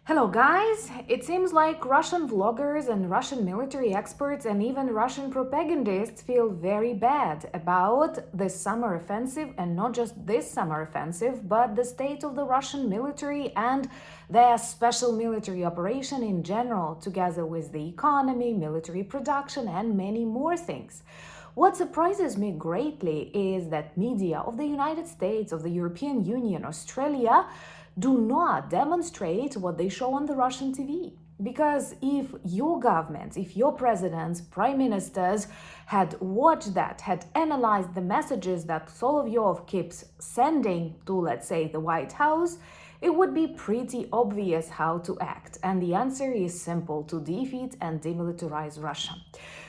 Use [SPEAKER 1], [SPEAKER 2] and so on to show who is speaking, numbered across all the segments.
[SPEAKER 1] Hello guys! It seems like Russian vloggers and Russian military experts and even Russian propagandists feel very bad about this summer offensive, and not just this summer offensive, but the state of the Russian military and their special military operation in general, together with the economy, military production and many more things. What surprises me greatly is that media of the United States, of the European Union, Australia, do not demonstrate what they show on the Russian TV. Because if your governments, if your presidents, prime ministers had watched that, had analyzed the messages that Solovyov keeps sending to, let's say, the White House, it would be pretty obvious how to act. And the answer is simple: to defeat and demilitarize Russia.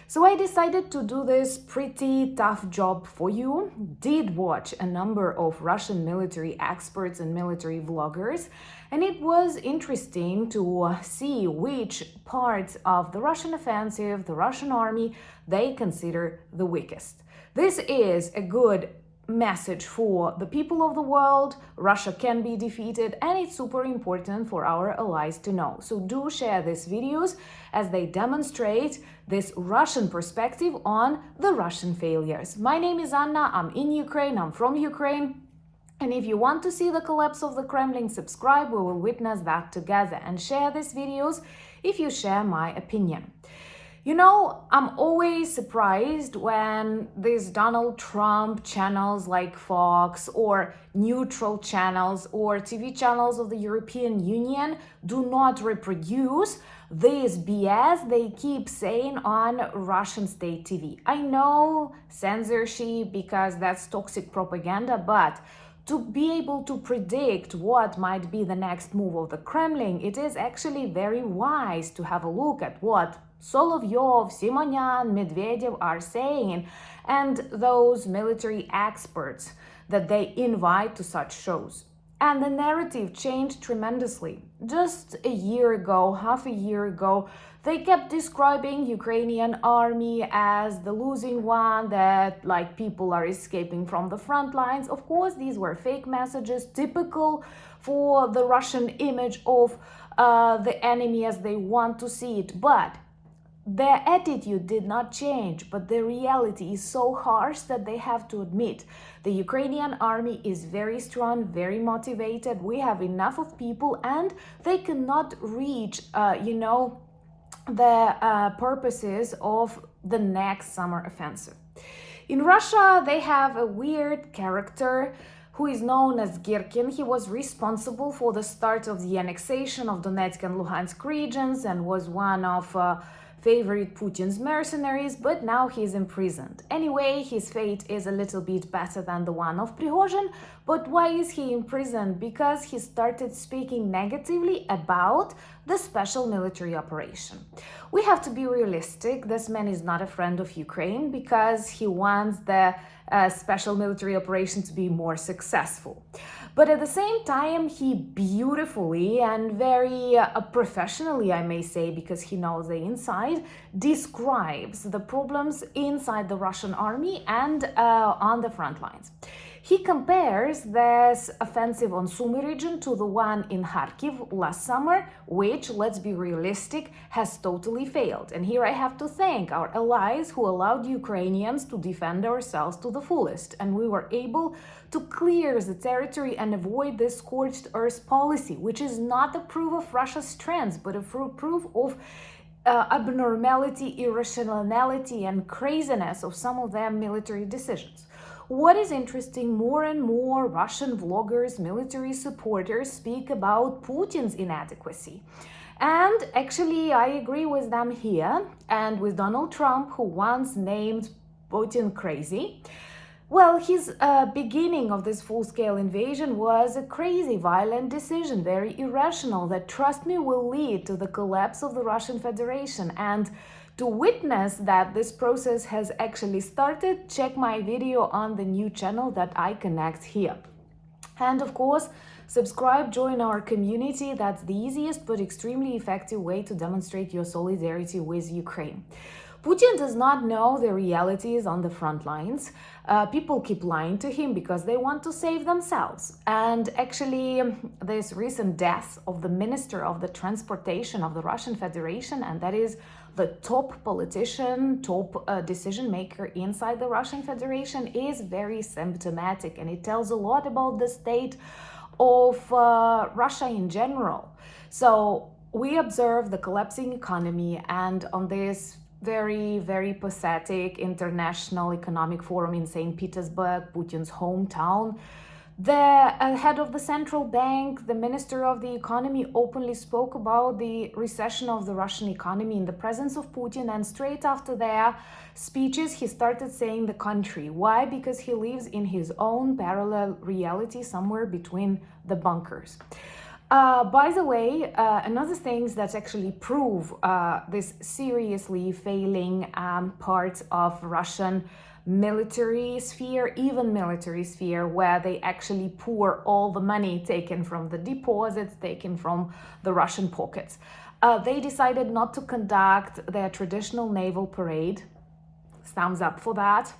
[SPEAKER 1] So I decided to do this pretty tough job for you. Did watch a number of Russian military experts and military vloggers, and it was interesting to see which parts of the Russian offensive, the Russian army, they consider the weakest. This is a good message for the people of the world. Russia can be defeated, and it's super important for our allies to know. So do share these videos as they demonstrate this Russian perspective on the Russian failures. My name is Anna, I'm in Ukraine, I'm from Ukraine. And if you want to see the collapse of the Kremlin, subscribe, we will witness that together, and share these videos if you share my opinion. You know, I'm always surprised when these Donald Trump channels like Fox or neutral channels or TV channels of the European Union do not reproduce this BS they keep saying on Russian state TV. I know censorship because that's toxic propaganda, but to be able to predict what might be the next move of the Kremlin, it is actually very wise to have a look at what Solovyov, Simonyan, Medvedev are saying, and those military experts that they invite to such shows. And the narrative changed tremendously. Just a year ago, half a year ago, they kept describing Ukrainian army as the losing one, that like people are escaping from the front lines. Of course, these were fake messages, typical for the Russian image of the enemy as they want to see it. But their attitude did not change, but the reality is so harsh that they have to admit the Ukrainian army is very strong, very motivated. We have enough of people, and they cannot reach, the purposes of the next summer offensive. In Russia, they have a weird character who is known as Girkin. He was responsible for the start of the annexation of Donetsk and Luhansk regions and was one of favorite Putin's mercenaries, but now he's imprisoned. Anyway, his fate is a little bit better than the one of Prigozhin. But why is he imprisoned? Because he started speaking negatively about the special military operation. We have to be realistic. This man is not a friend of Ukraine because he wants the special military operation to be more successful. But at the same time, he beautifully and very professionally, I may say, because he knows the inside, describes the problems inside the Russian army and on the front lines. He compares this offensive on Sumy region to the one in Kharkiv last summer, which, let's be realistic, has totally failed. And here I have to thank our allies who allowed Ukrainians to defend ourselves to the fullest. And we were able to clear the territory and avoid this scorched earth policy, which is not a proof of Russia's strength, but a proof of abnormality, irrationality, and craziness of some of their military decisions. What is interesting, more and more Russian vloggers, military supporters speak about Putin's inadequacy. And actually, I agree with them here and with Donald Trump, who once named Putin crazy. Well, his beginning of this full-scale invasion was a crazy, violent decision, very irrational, that, trust me, will lead to the collapse of the Russian Federation. And to witness that this process has actually started, check my video on the new channel that I connect here. And of course, subscribe, join our community. That's the easiest but extremely effective way to demonstrate your solidarity with Ukraine. Putin does not know the realities on the front lines. People keep lying to him because they want to save themselves. And actually, this recent death of the Minister of the Transportation of the Russian Federation, and that is the top politician, top decision maker inside the Russian Federation, is very symptomatic, and it tells a lot about the state of Russia in general. So we observe the collapsing economy, and on this very, very pathetic international economic forum in St. Petersburg, Putin's hometown, the head of the central bank, the minister of the economy, openly spoke about the recession of the Russian economy in the presence of Putin, and straight after their speeches he started saying the country. Why? Because he lives in his own parallel reality somewhere between the bunkers. By the way, another things that actually prove this seriously failing part of Russian military sphere, even military sphere, where they actually pour all the money taken from the deposits, taken from the Russian pockets. They decided not to conduct their traditional naval parade. Thumbs up for that.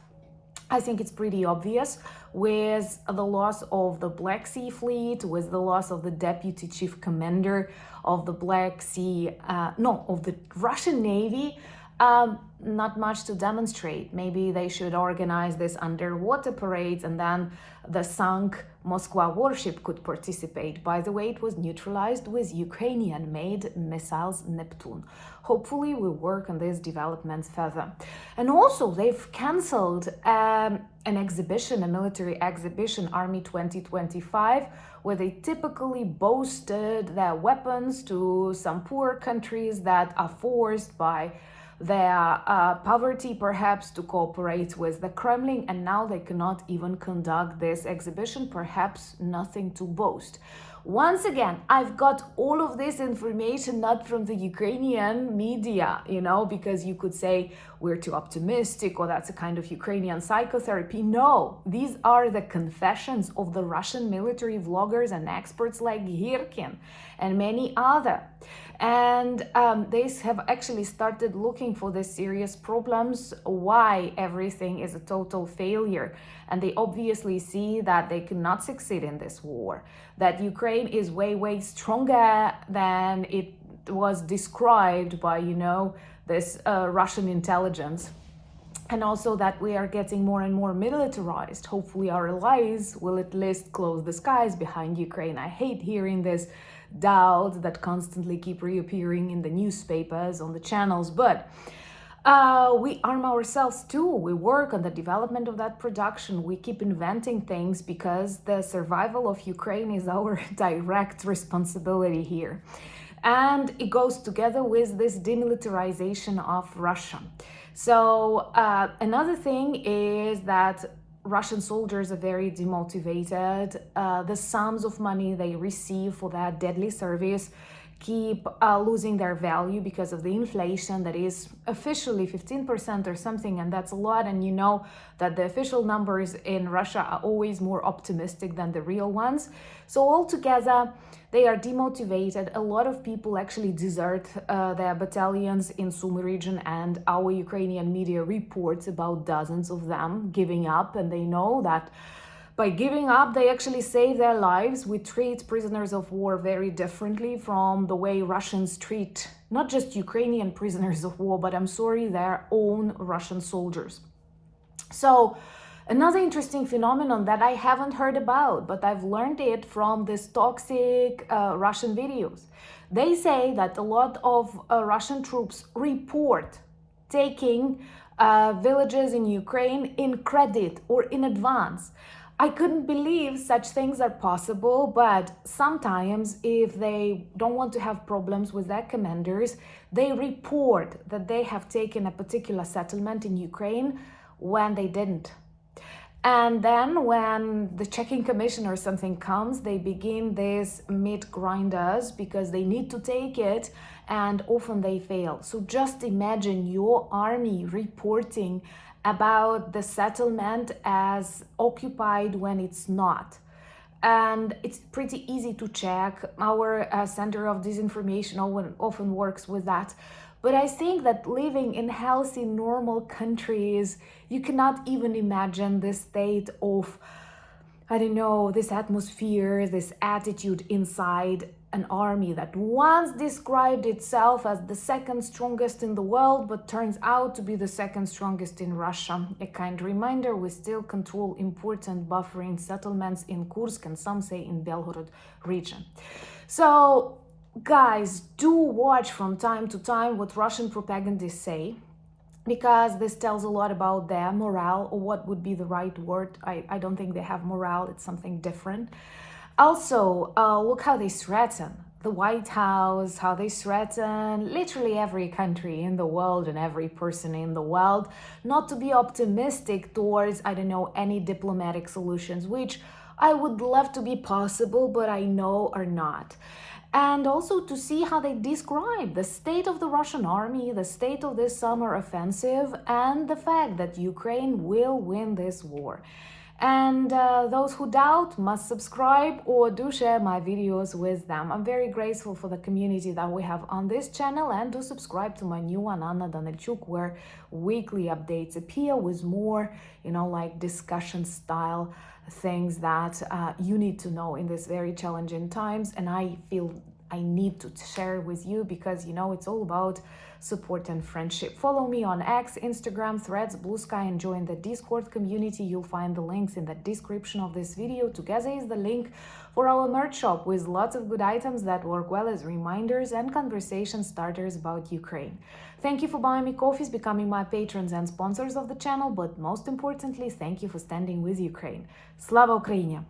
[SPEAKER 1] I think it's pretty obvious, with the loss of the Black Sea Fleet, with the loss of the deputy chief commander of the Black Sea, of the Russian Navy, not much to demonstrate. Maybe they should organize this underwater parades, and then the sunk Moskva warship could participate. By the way, it was neutralized with Ukrainian-made missiles Neptune. Hopefully we'll work on these developments further. And also they've cancelled an exhibition, a military exhibition, Army 2025, where they typically boasted their weapons to some poor countries that are forced by their poverty perhaps to cooperate with the Kremlin, and now they cannot even conduct this exhibition, perhaps nothing to boast. Once again, I've got all of this information not from the Ukrainian media, because you could say we're too optimistic or that's a kind of Ukrainian psychotherapy. No, these are the confessions of the Russian military vloggers and experts like Girkin and many other. And they have actually started looking for the serious problems, why everything is a total failure. And they obviously see that they cannot succeed in this war, that Ukraine is way, way stronger than it was described by, this Russian intelligence. And also that we are getting more and more militarized. Hopefully our allies will at least close the skies behind Ukraine. I hate hearing this doubts that constantly keep reappearing in the newspapers, on the channels, but we arm ourselves too. We work on the development of that production. We keep inventing things because the survival of Ukraine is our direct responsibility here. And it goes together with this demilitarization of Russia. So another thing is that Russian soldiers are very demotivated. The sums of money they receive for that deadly service keep losing their value because of the inflation that is officially 15% or something, and that's a lot. And you know that the official numbers in Russia are always more optimistic than the real ones. So altogether, they are demotivated. A lot of people actually desert their battalions in Sumy region, and our Ukrainian media reports about dozens of them giving up, and they know that by giving up, they actually save their lives. We treat prisoners of war very differently from the way Russians treat not just Ukrainian prisoners of war, but I'm sorry, their own Russian soldiers. So another interesting phenomenon that I haven't heard about, but I've learned it from these toxic Russian videos. They say that a lot of Russian troops report taking villages in Ukraine in credit or in advance. I couldn't believe such things are possible, but sometimes if they don't want to have problems with their commanders, they report that they have taken a particular settlement in Ukraine when they didn't. And then when the checking commission or something comes, they begin these meat grinders because they need to take it, and often they fail. So just imagine your army reporting about the settlement as occupied when it's not. and it's pretty easy to check. Our Center of Disinformation often works with that. But I think that living in healthy, normal countries, you cannot even imagine the state of, I don't know, this atmosphere, this attitude inside an army that once described itself as the second strongest in the world, but turns out to be the second strongest in Russia. A kind reminder, we still control important buffering settlements in Kursk and some say in Belgorod region. So, guys, do watch from time to time what Russian propagandists say, because this tells a lot about their morale, or what would be the right word. I don't think they have morale, it's something different. Also, look how they threaten the White House, how they threaten literally every country in the world and every person in the world not to be optimistic towards, I don't know, any diplomatic solutions, which I would love to be possible, but I know are not. And also to see how they describe the state of the Russian army, the state of this summer offensive, and the fact that Ukraine will win this war. And those who doubt must subscribe or do share my videos with them. I'm very grateful for the community that we have on this channel, and do subscribe to my new one, Anna Danilchuk, where weekly updates appear with more, like discussion style things that you need to know in these very challenging times. And I feel I need to share with you because, it's all about support and friendship. Follow me on X, Instagram, Threads, Blue Sky, and join the Discord community. You'll find the links in the description of this video. Together is the link for our merch shop with lots of good items that work well as reminders and conversation starters about Ukraine. Thank you for buying me coffees, becoming my patrons and sponsors of the channel, but most importantly, thank you for standing with Ukraine. Slava Ukraini!